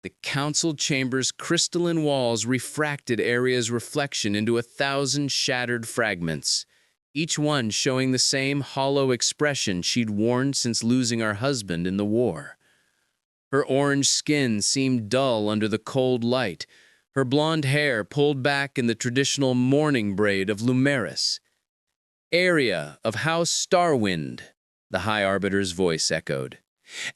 The council chamber's crystalline walls refracted Aria's reflection into 1,000 shattered fragments, each one showing the same hollow expression she'd worn since losing her husband in the war. Her orange skin seemed dull under the cold light, her blonde hair pulled back in the traditional mourning braid of Lumeris. "Aria of House Starwind," the High Arbiter's voice echoed.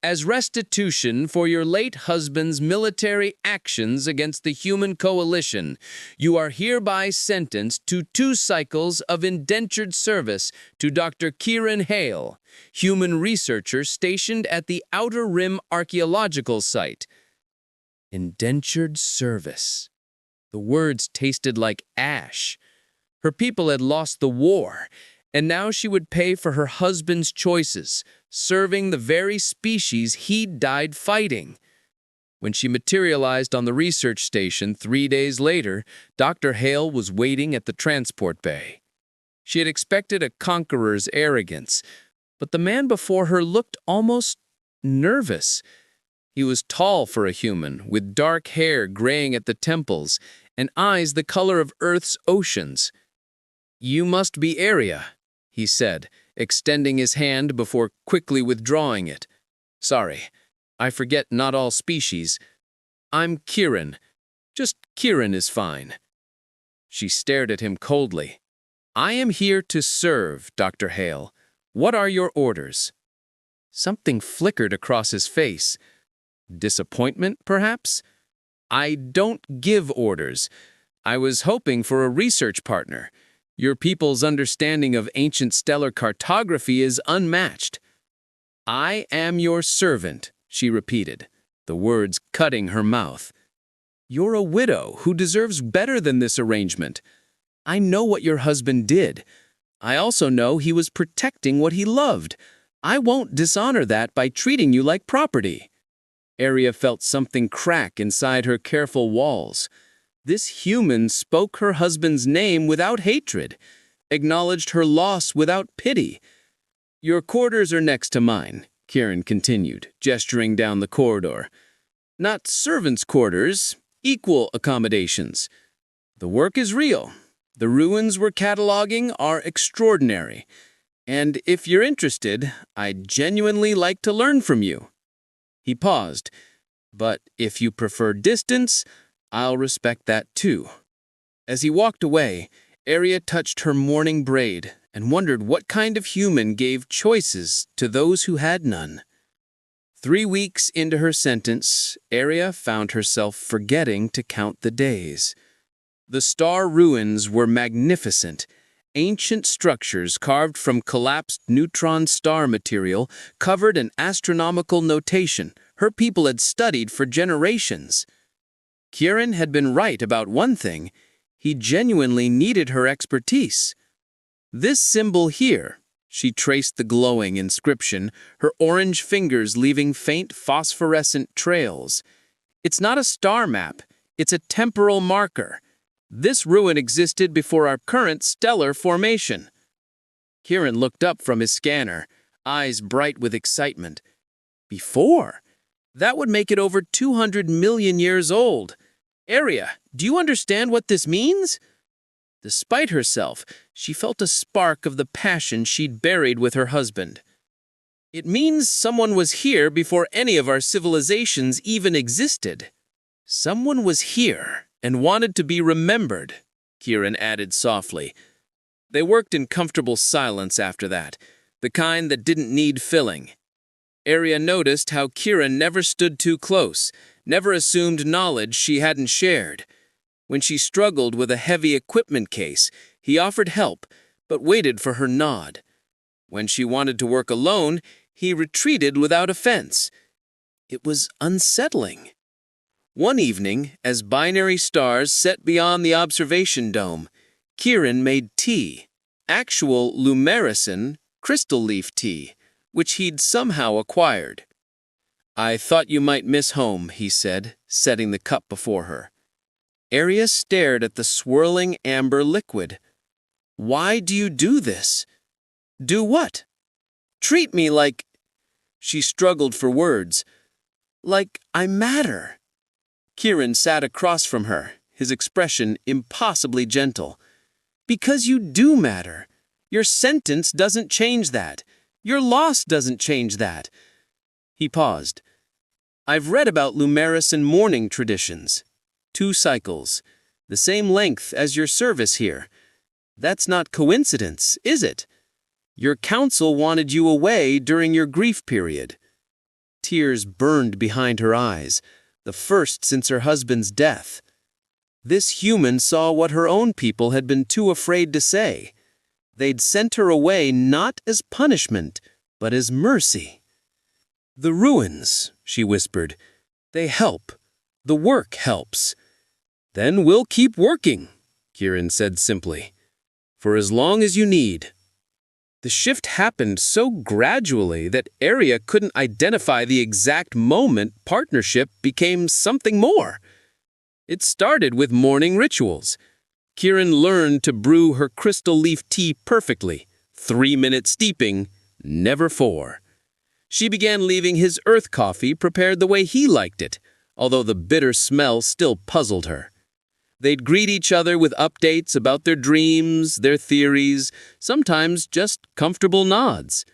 "As restitution for your late husband's military actions against the human coalition, you are hereby sentenced to 2 cycles of indentured service to Dr. Kieran Hale, human researcher stationed at the Outer Rim Archaeological Site." Indentured service. The words tasted like ash. Her people had lost the war, and now she would pay for her husband's choices, serving the very species he'd died fighting. When she materialized on the research station 3 days later, Dr. Hale was waiting at the transport bay. She had expected a conqueror's arrogance, but the man before her looked almost nervous. He was tall for a human, with dark hair graying at the temples and eyes the color of Earth's oceans. "You must be Aria," he said, extending his hand before quickly withdrawing it. "Sorry, I forget not all species. I'm Kieran. Just Kieran is fine." She stared at him coldly. "I am here to serve, Dr. Hale. What are your orders?" Something flickered across his face. Disappointment, perhaps? "I don't give orders. I was hoping for a research partner. Your people's understanding of ancient stellar cartography is unmatched." "I am your servant," she repeated, the words cutting her mouth. "You're a widow who deserves better than this arrangement. I know what your husband did. I also know he was protecting what he loved. I won't dishonor that by treating you like property." Aria felt something crack inside her careful walls. This human spoke her husband's name without hatred, acknowledged her loss without pity. "Your quarters are next to mine," Kieran continued, gesturing down the corridor. "Not servants' quarters, equal accommodations. The work is real. The ruins we're cataloging are extraordinary. And if you're interested, I'd genuinely like to learn from you." He paused. "But if you prefer distance, I'll respect that too." As he walked away, Aria touched her mourning braid and wondered what kind of human gave choices to those who had none. 3 weeks into her sentence, Aria found herself forgetting to count the days. The star ruins were magnificent. Ancient structures carved from collapsed neutron star material covered an astronomical notation her people had studied for generations. Kieran had been right about one thing. He genuinely needed her expertise. "This symbol here," she traced the glowing inscription, her orange fingers leaving faint phosphorescent trails. "It's not a star map, it's a temporal marker. This ruin existed before our current stellar formation." Kieran looked up from his scanner, eyes bright with excitement. "Before? That would make it over 200 million years old. Aria, do you understand what this means?" Despite herself, she felt a spark of the passion she'd buried with her husband. "It means someone was here before any of our civilizations even existed." "Someone was here and wanted to be remembered," Kieran added softly. "They worked in comfortable silence after that, the kind that didn't need filling." Aria noticed how Kieran never stood too close, never assumed knowledge she hadn't shared. When she struggled with a heavy equipment case, he offered help, but waited for her nod. When she wanted to work alone, he retreated without offense. It was unsettling. One evening, as binary stars set beyond the observation dome, Kieran made tea, actual Lumericin crystal leaf tea, which he'd somehow acquired. "I thought you might miss home," he said, setting the cup before her. Aria stared at the swirling amber liquid. "Why do you do this?" "Do what?" "Treat me like—" She struggled for words. "Like I matter." Kieran sat across from her, his expression impossibly gentle. Because you do matter. Your sentence doesn't change that. Your loss doesn't change that. He paused. I've read about Lumericin mourning traditions. 2 cycles. The same length as your service here. That's not coincidence, is it? Your council wanted you away during your grief period. Tears burned behind her eyes, the first since her husband's death. This human saw what her own people had been too afraid to say. They'd sent her away not as punishment, but as mercy. The ruins, she whispered, they help. The work helps. Then we'll keep working, Kieran said simply. For as long as you need. The shift happened so gradually that Arya couldn't identify the exact moment partnership became something more. It started with morning rituals. Kieran learned to brew her crystal leaf tea perfectly, 3-minute steeping, never 4. She began leaving his earth coffee prepared the way he liked it, although the bitter smell still puzzled her. They'd greet each other with updates about their dreams, their theories, sometimes just comfortable nods.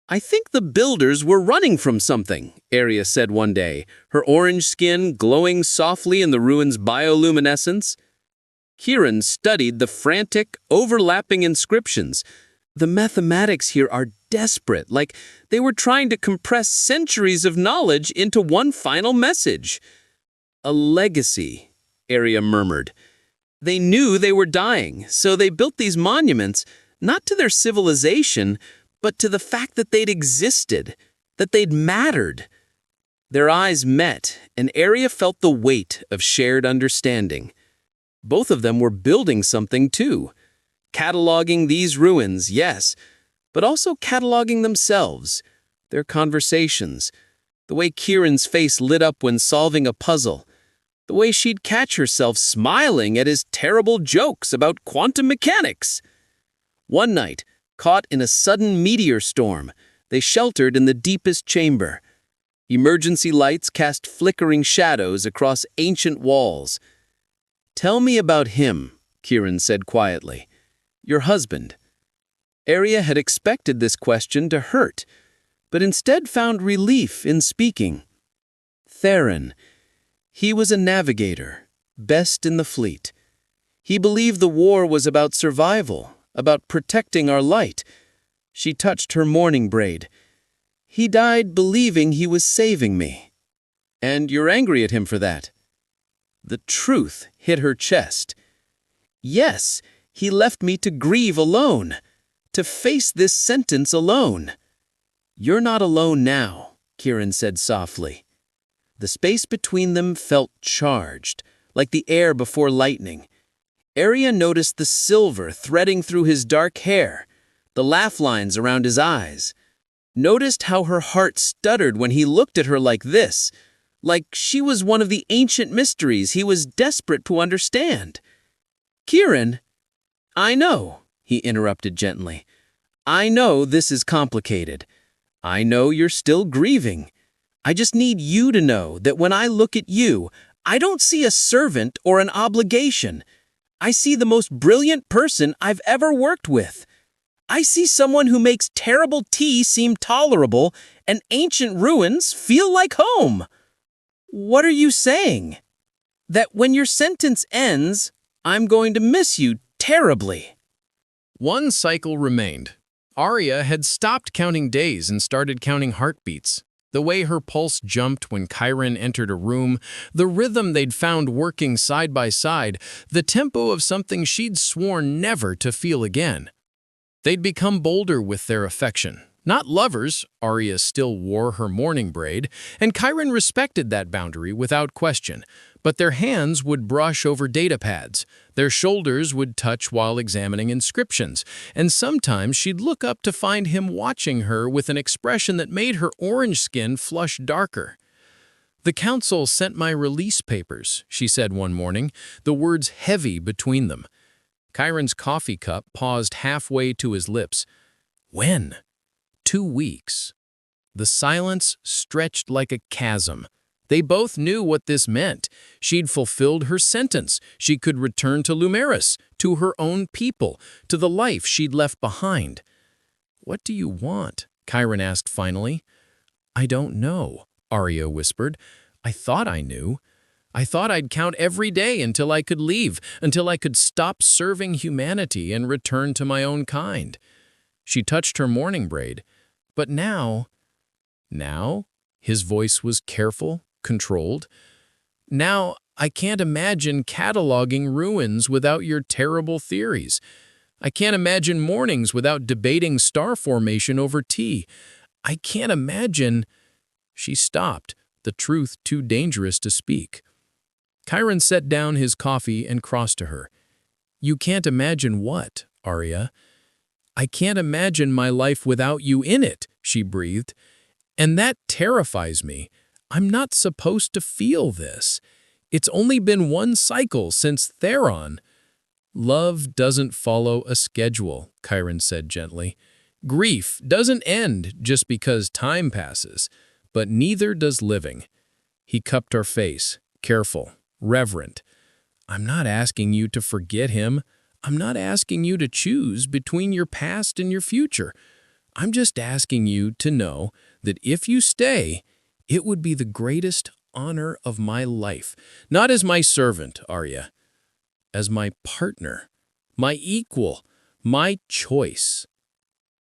I think the builders were running from something, Arya said one day, her orange skin glowing softly in the ruins' bioluminescence. Kieran studied the frantic, overlapping inscriptions. The mathematics here are desperate, like they were trying to compress centuries of knowledge into one final message. A legacy, Arya murmured. They knew they were dying, so they built these monuments, not to their civilization, but to the fact that they'd existed, that they'd mattered. Their eyes met, and Arya felt the weight of shared understanding. Both of them were building something too. Cataloging these ruins, yes, but also cataloging themselves, their conversations, the way Kieran's face lit up when solving a puzzle, the way she'd catch herself smiling at his terrible jokes about quantum mechanics. One night, caught in a sudden meteor storm, they sheltered in the deepest chamber. Emergency lights cast flickering shadows across ancient walls. Tell me about him, Kieran said quietly. Your husband. Arya had expected this question to hurt, but instead found relief in speaking. Theron. He was a navigator, best in the fleet. He believed the war was about survival, about protecting our light. She touched her mourning braid. He died believing he was saving me. And you're angry at him for that? The truth hit her chest. Yes, he left me to grieve alone, to face this sentence alone. You're not alone now, Kieran said softly. The space between them felt charged, like the air before lightning. Arya noticed the silver threading through his dark hair, the laugh lines around his eyes. Noticed how her heart stuttered when he looked at her like this, like she was one of the ancient mysteries he was desperate to understand. Kieran, I know, he interrupted gently. I know this is complicated. I know you're still grieving. I just need you to know that when I look at you, I don't see a servant or an obligation. I see the most brilliant person I've ever worked with. I see someone who makes terrible tea seem tolerable and ancient ruins feel like home. What are you saying? That when your sentence ends, I'm going to miss you terribly. One cycle remained. Arya had stopped counting days and started counting heartbeats. The way her pulse jumped when Kieran entered a room, the rhythm they'd found working side by side, the tempo of something she'd sworn never to feel again. They'd become bolder with their affection. Not lovers, Arya still wore her mourning braid, and Kieran respected that boundary without question. But their hands would brush over data pads, their shoulders would touch while examining inscriptions, and sometimes she'd look up to find him watching her with an expression that made her orange skin flush darker. The council sent my release papers, she said one morning, the words heavy between them. Kieran's coffee cup paused halfway to his lips. When? 2 weeks. The silence stretched like a chasm. They both knew what this meant. She'd fulfilled her sentence. She could return to Lumeris, to her own people, to the life she'd left behind. "What do you want?" Chiron asked finally. "I don't know," Arya whispered. "I thought I knew. I thought I'd count every day until I could leave, until I could stop serving humanity and return to my own kind." She touched her mourning braid. "But now—" "Now?" His voice was careful, controlled. "Now, I can't imagine cataloging ruins without your terrible theories. I can't imagine mornings without debating star formation over tea. I can't imagine—" She stopped, the truth too dangerous to speak. Chiron set down his coffee and crossed to her. "You can't imagine what, Arya?" "I can't imagine my life without you in it," she breathed. "And that terrifies me. I'm not supposed to feel this. It's only been one cycle since Theron." "Love doesn't follow a schedule," Chiron said gently. "Grief doesn't end just because time passes, but neither does living." He cupped her face, careful, reverent. "I'm not asking you to forget him. I'm not asking you to choose between your past and your future. I'm just asking you to know that if you stay, it would be the greatest honor of my life. Not as my servant, Arya. As my partner, my equal, my choice."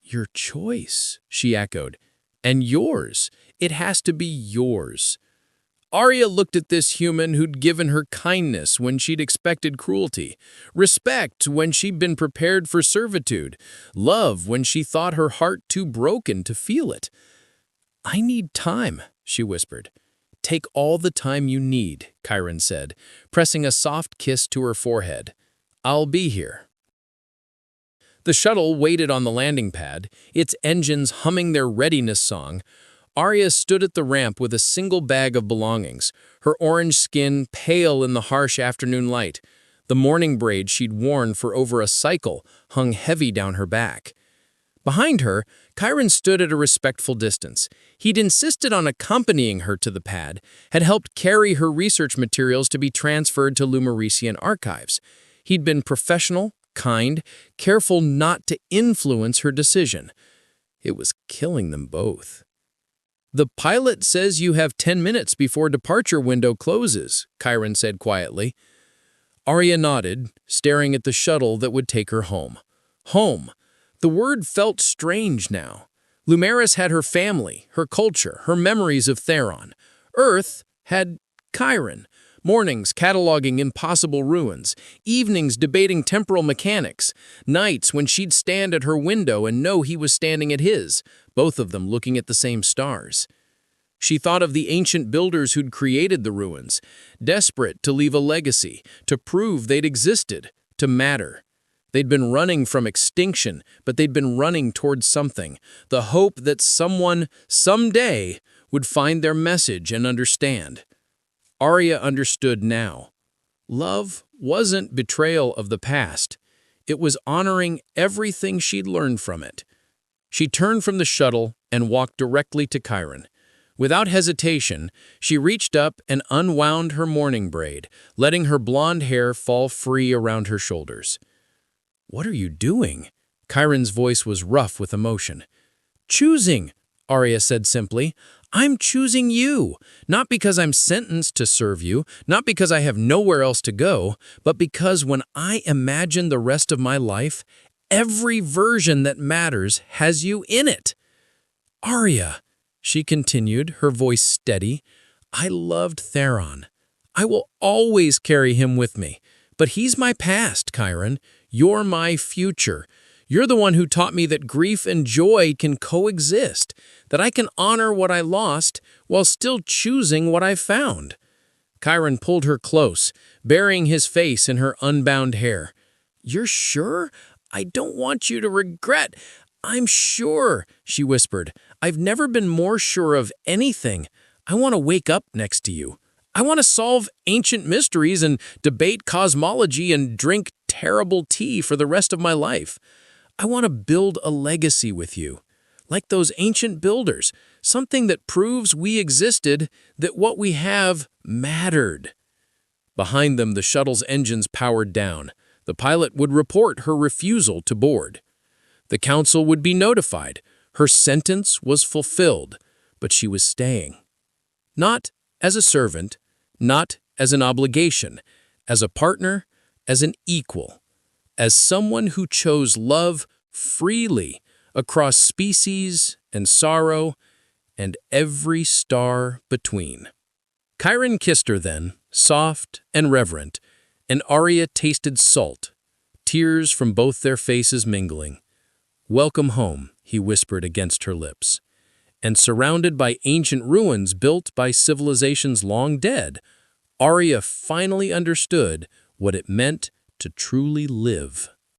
"Your choice," she echoed. "And yours. It has to be yours." Arya looked at this human who'd given her kindness when she'd expected cruelty, respect when she'd been prepared for servitude, love when she thought her heart too broken to feel it. "I need time," she whispered. "Take all the time you need," Chiron said, pressing a soft kiss to her forehead. "I'll be here." The shuttle waited on the landing pad, its engines humming their readiness song. Arya stood at the ramp with a single bag of belongings, her orange skin pale in the harsh afternoon light. The mourning braid she'd worn for over a cycle hung heavy down her back. Behind her, Chiron stood at a respectful distance. He'd insisted on accompanying her to the pad, had helped carry her research materials to be transferred to Lumerician archives. He'd been professional, kind, careful not to influence her decision. It was killing them both. "The pilot says you have 10 minutes before departure window closes," Chiron said quietly. Arya nodded, staring at the shuttle that would take her home. Home. The word felt strange now. Lumeris had her family, her culture, her memories of Theron. Earth had Chiron. Mornings cataloging impossible ruins, evenings debating temporal mechanics, nights when she'd stand at her window and know he was standing at his, both of them looking at the same stars. She thought of the ancient builders who'd created the ruins, desperate to leave a legacy, to prove they'd existed, to matter. They'd been running from extinction, but they'd been running towards something, the hope that someone, someday, would find their message and understand. Arya understood now. Love wasn't betrayal of the past. It was honoring everything she'd learned from it. She turned from the shuttle and walked directly to Chiron. Without hesitation, she reached up and unwound her mourning braid, letting her blonde hair fall free around her shoulders. "What are you doing?" Chiron's voice was rough with emotion. "Choosing," Arya said simply. "I'm choosing you, not because I'm sentenced to serve you, not because I have nowhere else to go, but because when I imagine the rest of my life, every version that matters has you in it." "Arya," she continued, her voice steady, "I loved Theron. I will always carry him with me. But he's my past, Chiron. You're my future. You're the one who taught me that grief and joy can coexist, that I can honor what I lost while still choosing what I found." Chiron pulled her close, burying his face in her unbound hair. "You're sure? I don't want you to regret." "I'm sure," she whispered. "I've never been more sure of anything. I want to wake up next to you. I want to solve ancient mysteries and debate cosmology and drink terrible tea for the rest of my life. I want to build a legacy with you. like those ancient builders, something that proves we existed, that what we have mattered. Behind them, the shuttle's engines powered down. The pilot would report her refusal to board. The council would be notified. Her sentence was fulfilled, but she was staying. Not as a servant, not as an obligation, as a partner, as an equal, as someone who chose love freely across species and sorrow and every star between. Chiron kissed her then, soft and reverent, and Arya tasted salt, tears from both their faces mingling. "Welcome home," he whispered against her lips. And surrounded by ancient ruins built by civilizations long dead, Arya finally understood what it meant to truly live.